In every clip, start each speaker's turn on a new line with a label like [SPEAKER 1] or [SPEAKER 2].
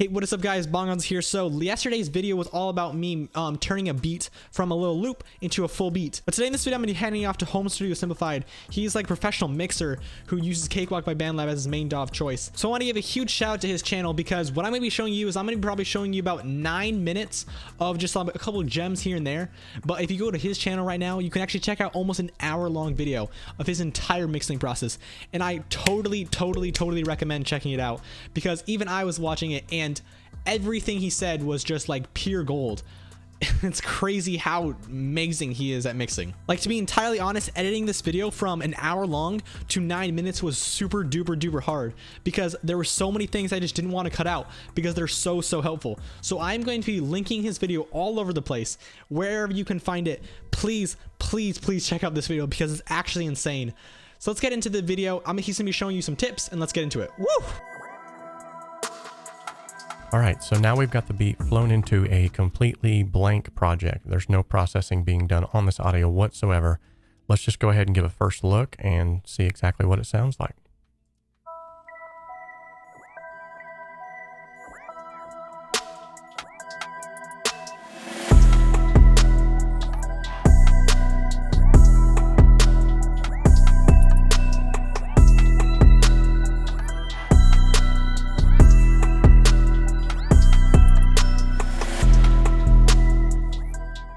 [SPEAKER 1] Hey, what is up guys, Bongonzo here. So yesterday's video was all about me turning a beat from a little loop into a full beat. But today in this video, I'm going to be handing off to Home Studio Simplified. He's like a professional mixer who uses Cakewalk by Bandlab as his main DAW of choice. So I want to give a huge shout out to his channel because what I'm going to be showing you is I'm going to be probably showing you about 9 minutes of just a couple of gems here and there. But if you go to his channel right now, you can actually check out almost an hour-long video of his entire mixing process. And I totally recommend checking it out because even I was watching it and everything he said was just like pure gold. It's crazy how amazing he is at mixing. Like, to be entirely honest, editing this video from an hour long to 9 minutes was super duper hard because there were so many things I just didn't want to cut out because they're so helpful. So I'm going to be linking his video all over the place. Wherever you can find it, please check out this video because it's actually insane. So let's get into the video. He's gonna be showing you some tips and let's get into it. Woo!
[SPEAKER 2] All right, so now we've got the beat flown into a completely blank project. There's no processing being done on this audio whatsoever. Let's just go ahead and give a first look and see exactly what it sounds like.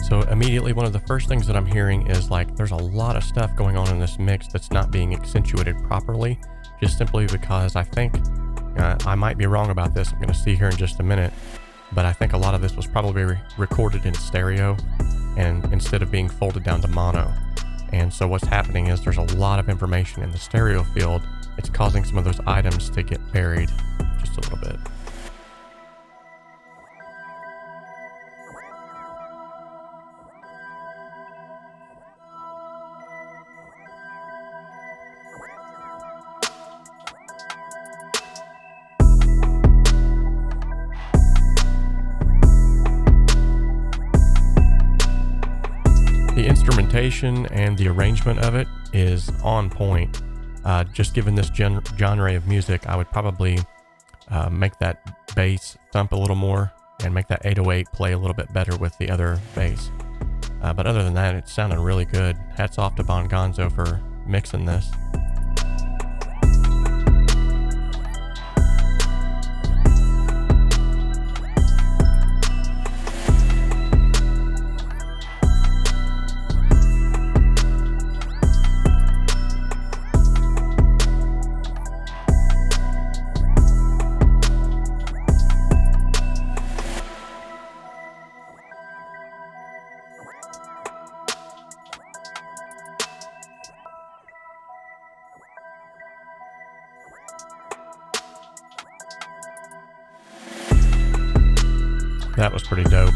[SPEAKER 2] So immediately, one of the first things that I'm hearing is like there's a lot of stuff going on in this mix that's not being accentuated properly, just simply because I think, I might be wrong about this, I'm going to see here in just a minute, but I think a lot of this was probably recorded in stereo and instead of being folded down to mono. And so what's happening is there's a lot of information in the stereo field. It's causing some of those items to get buried just a little bit. The instrumentation and the arrangement of it is on point. Just given this genre of music, I would probably make that bass thump a little more and make that 808 play a little bit better with the other bass. But other than that, it sounded really good. Hats off to Bongonzo for mixing this. That was pretty dope.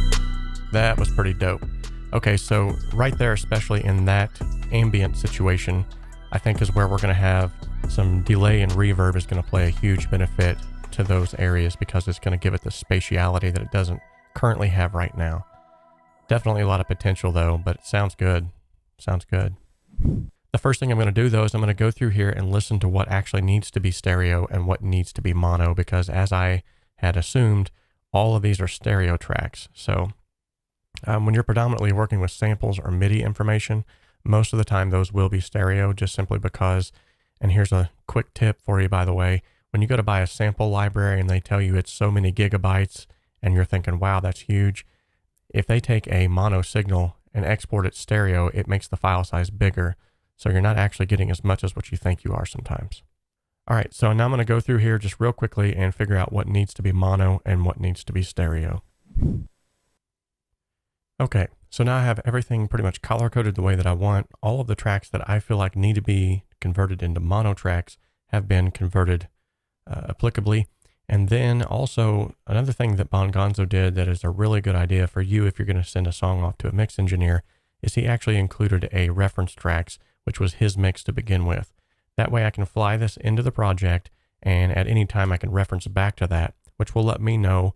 [SPEAKER 2] That was pretty dope. Okay, so right there, especially in that ambient situation, I think is where we're going to have some delay and reverb is going to play a huge benefit to those areas because it's going to give it the spatiality that it doesn't currently have right now. Definitely a lot of potential though, but it sounds good. Sounds good. The first thing I'm going to do though is I'm going to go through here and listen to what actually needs to be stereo and what needs to be mono, because as I had assumed, all of these are stereo tracks. So when you're predominantly working with samples or MIDI information, most of the time those will be stereo, just simply because, and here's a quick tip for you by the way, when you go to buy a sample library and they tell you it's so many gigabytes and you're thinking, wow, that's huge. If they take a mono signal and export it stereo, it makes the file size bigger. So you're not actually getting as much as what you think you are sometimes. All right, so now I'm going to go through here just real quickly and figure out what needs to be mono and what needs to be stereo. Okay, so now I have everything pretty much color-coded the way that I want. All of the tracks that I feel like need to be converted into mono tracks have been converted applicably. And then also another thing that Bongonzo did that is a really good idea for you if you're going to send a song off to a mix engineer is he actually included a reference tracks, which was his mix to begin with. That way I can fly this into the project and at any time I can reference back to that, which will let me know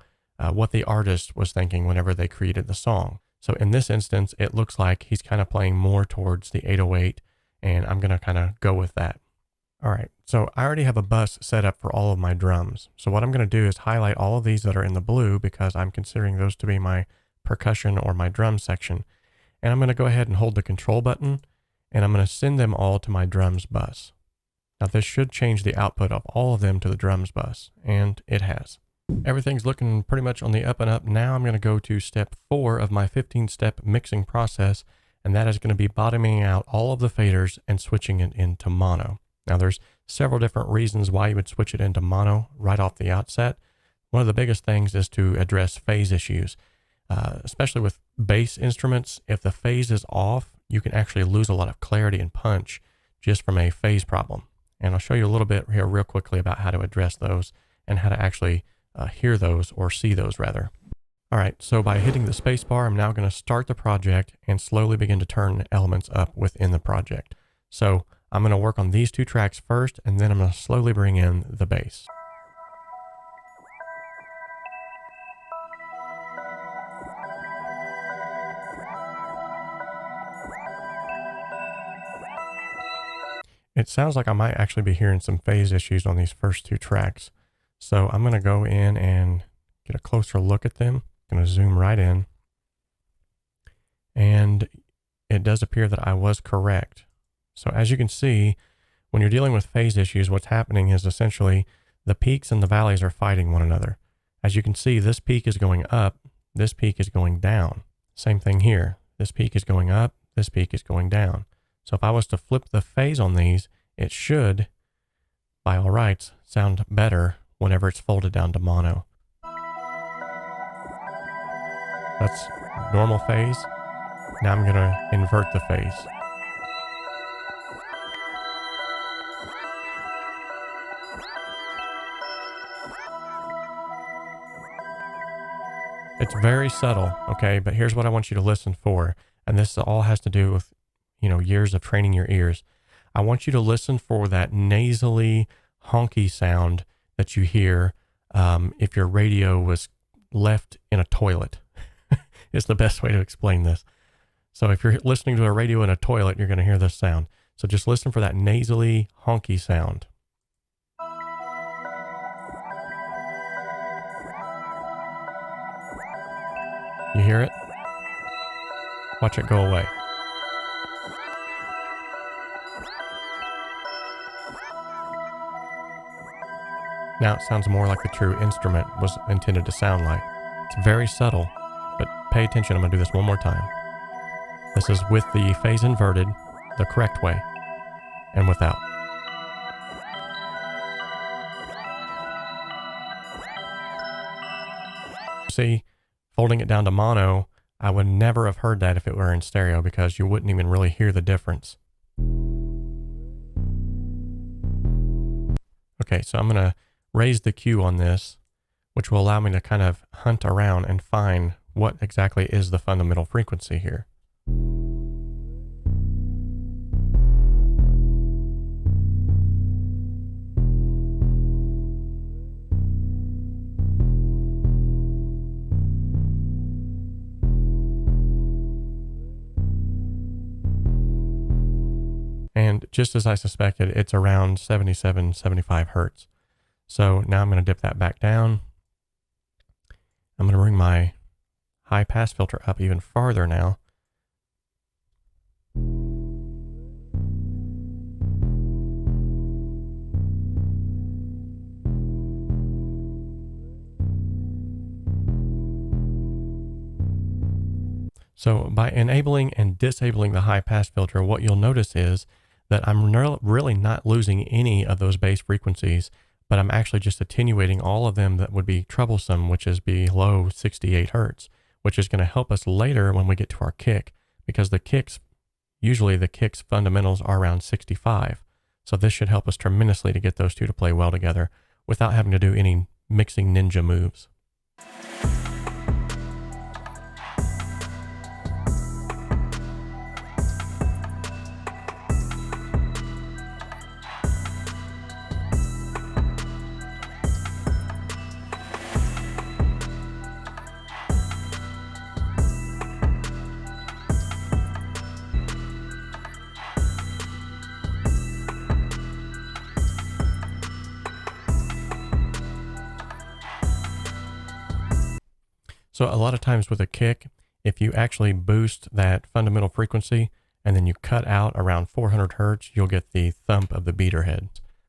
[SPEAKER 2] what the artist was thinking whenever they created the song. So in this instance, it looks like he's kind of playing more towards the 808, and I'm going to kind of go with that. All right, so I already have a bus set up for all of my drums. So what I'm going to do is highlight all of these that are in the blue because I'm considering those to be my percussion or my drum section. And I'm going to go ahead and hold the control button, and I'm going to send them all to my drums bus. Now this should change the output of all of them to the drums bus, and it has. Everything's looking pretty much on the up and up. Now I'm going to go to step 4 of my 15-step mixing process, and that is going to be bottoming out all of the faders and switching it into mono. Now there's several different reasons why you would switch it into mono right off the outset. One of the biggest things is to address phase issues, especially with bass instruments. If the phase is off, you can actually lose a lot of clarity and punch just from a phase problem. And I'll show you a little bit here real quickly about how to address those and how to actually hear those, or see those rather. All right, so by hitting the space bar, I'm now going to start the project and slowly begin to turn elements up within the project. So I'm going to work on these 2 tracks first, and then I'm going to slowly bring in the bass. It sounds like I might actually be hearing some phase issues on these first 2 tracks. So I'm going to go in and get a closer look at them. I'm going to zoom right in. And it does appear that I was correct. So as you can see, when you're dealing with phase issues, what's happening is essentially the peaks and the valleys are fighting one another. As you can see, this peak is going up, this peak is going down. Same thing here. This peak is going up, this peak is going down. So if I was to flip the phase on these, it should, by all rights, sound better whenever it's folded down to mono. That's normal phase. Now I'm going to invert the phase. It's very subtle, okay? But here's what I want you to listen for. And this all has to do with, years of training your ears. I want you to listen for that nasally, honky sound that you hear if your radio was left in a toilet. It's the best way to explain this. So if you're listening to a radio in a toilet, you're going to hear this sound. So just listen for that nasally, honky sound. You hear it? Watch it go away. Now it sounds more like the true instrument was intended to sound like. It's very subtle, but pay attention. I'm going to do this one more time. This is with the phase inverted, the correct way, and without. See, folding it down to mono, I would never have heard that if it were in stereo because you wouldn't even really hear the difference. Okay, so I'm going to raise the Q on this, which will allow me to kind of hunt around and find what exactly is the fundamental frequency here. And just as I suspected, it's around 77, 75 hertz. So now I'm going to dip that back down. I'm going to bring my high pass filter up even farther now. So by enabling and disabling the high pass filter, what you'll notice is that I'm really not losing any of those bass frequencies, but I'm actually just attenuating all of them that would be troublesome, which is below 68 hertz, which is going to help us later when we get to our kick, because usually the kick's fundamentals are around 65. So this should help us tremendously to get those two to play well together without having to do any mixing ninja moves. So a lot of times with a kick, if you actually boost that fundamental frequency and then you cut out around 400 hertz, you'll get the thump of the beater head.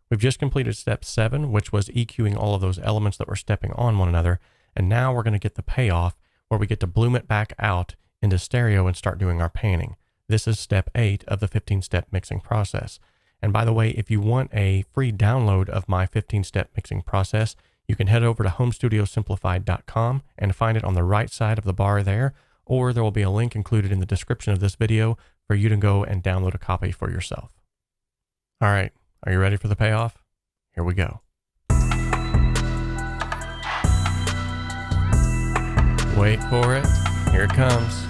[SPEAKER 2] We've just completed step 7, which was EQing all of those elements that were stepping on one another. And now we're going to get the payoff where we get to bloom it back out into stereo and start doing our panning. This is step 8 of the 15-step mixing process. And by the way, if you want a free download of my 15-step mixing process, you can head over to homestudio.simplified.com and find it on the right side of the bar there, or there will be a link included in the description of this video for you to go and download a copy for yourself. All right, are you ready for the payoff? Here we go. Wait for it. Here it comes.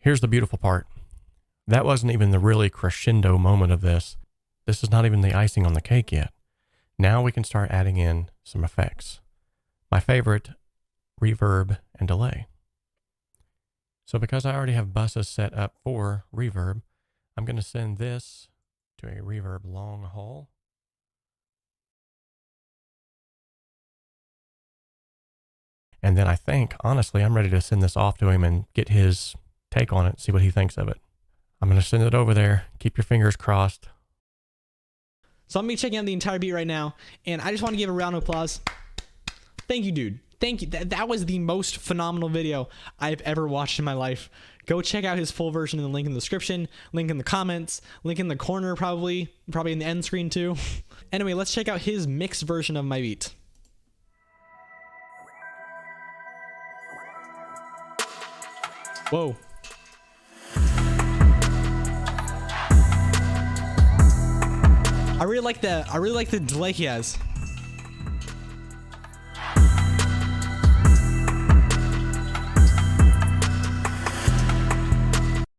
[SPEAKER 2] Here's the beautiful part. That wasn't even the really crescendo moment of this. This is not even the icing on the cake yet. Now we can start adding in some effects. My favorite, reverb and delay. So because I already have buses set up for reverb, I'm going to send this to a reverb long haul. And then I think, honestly, I'm ready to send this off to him and get his take on it, see what he thinks of it. I'm going to send it over there. Keep your fingers crossed.
[SPEAKER 1] So I'm going to be checking out the entire beat right now, and I just want to give a round of applause. Thank you, dude. Thank you. That was the most phenomenal video I've ever watched in my life. Go check out his full version in the link in the description, link in the comments, link in the corner probably in the end screen too. Anyway, let's check out his mixed version of my beat. Whoa. I really like the delay he has.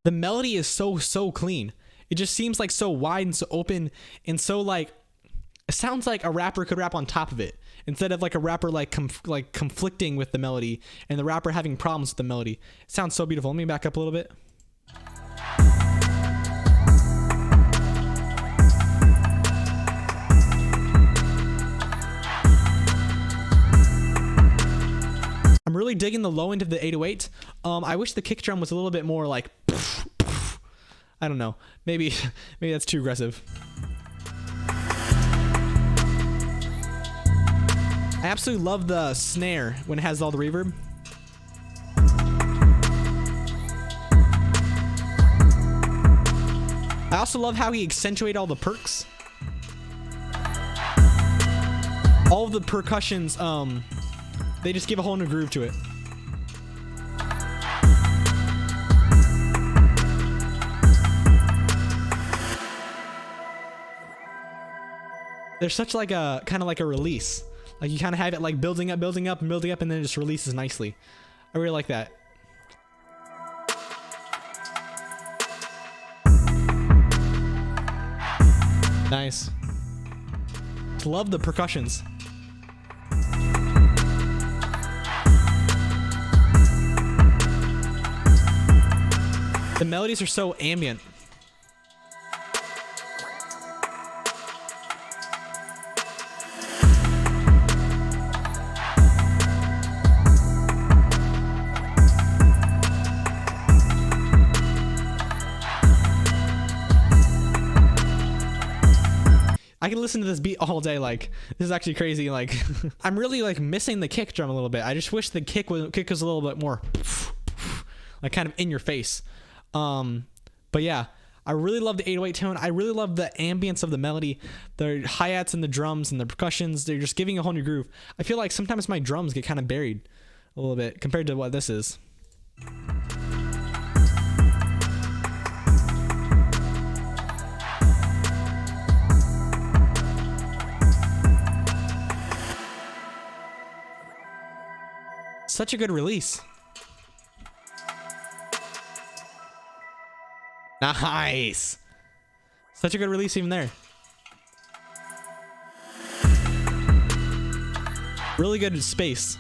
[SPEAKER 1] The melody is so clean. It just seems like so wide and so open and so like, it sounds like a rapper could rap on top of it instead of like a rapper like conflicting with the melody and the rapper having problems with the melody. It sounds so beautiful. Let me back up a little bit. I'm really digging the low end of the 808. I wish the kick drum was a little bit more like, I don't know. Maybe that's too aggressive. I absolutely love the snare when it has all the reverb. I also love how he accentuated all the perks. All of the percussions, they just give a whole new groove to it. There's such like a kind of like a release. Like you kind of have it like building up, and then it just releases nicely. I really like that. Nice. Love the percussions. The melodies are so ambient. I can listen to this beat all day. Like, this is actually crazy. Like, I'm really like missing the kick drum a little bit. I just wish the kick was a little bit more like kind of in your face. But yeah, I really love the 808 tone. I really love the ambience of the melody, the hi-hats and the drums and the percussions. They're just giving a whole new groove. I feel like sometimes my drums get kind of buried a little bit compared to what this is. Such a good release. Nice. Such a good release even there. Really good space.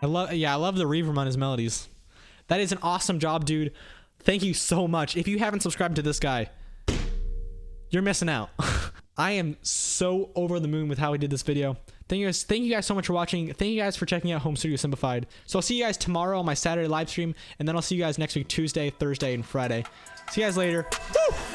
[SPEAKER 1] I love the reverb on his melodies. That is an awesome job, dude. Thank you so much. If you haven't subscribed to this guy, you're missing out. I am so over the moon with how he did this video. Thank you guys so much for watching. Thank you guys for checking out Home Studio Simplified. So I'll see you guys tomorrow on my Saturday live stream, and then I'll see you guys next week, Tuesday, Thursday, and Friday. See you guys later. Woo!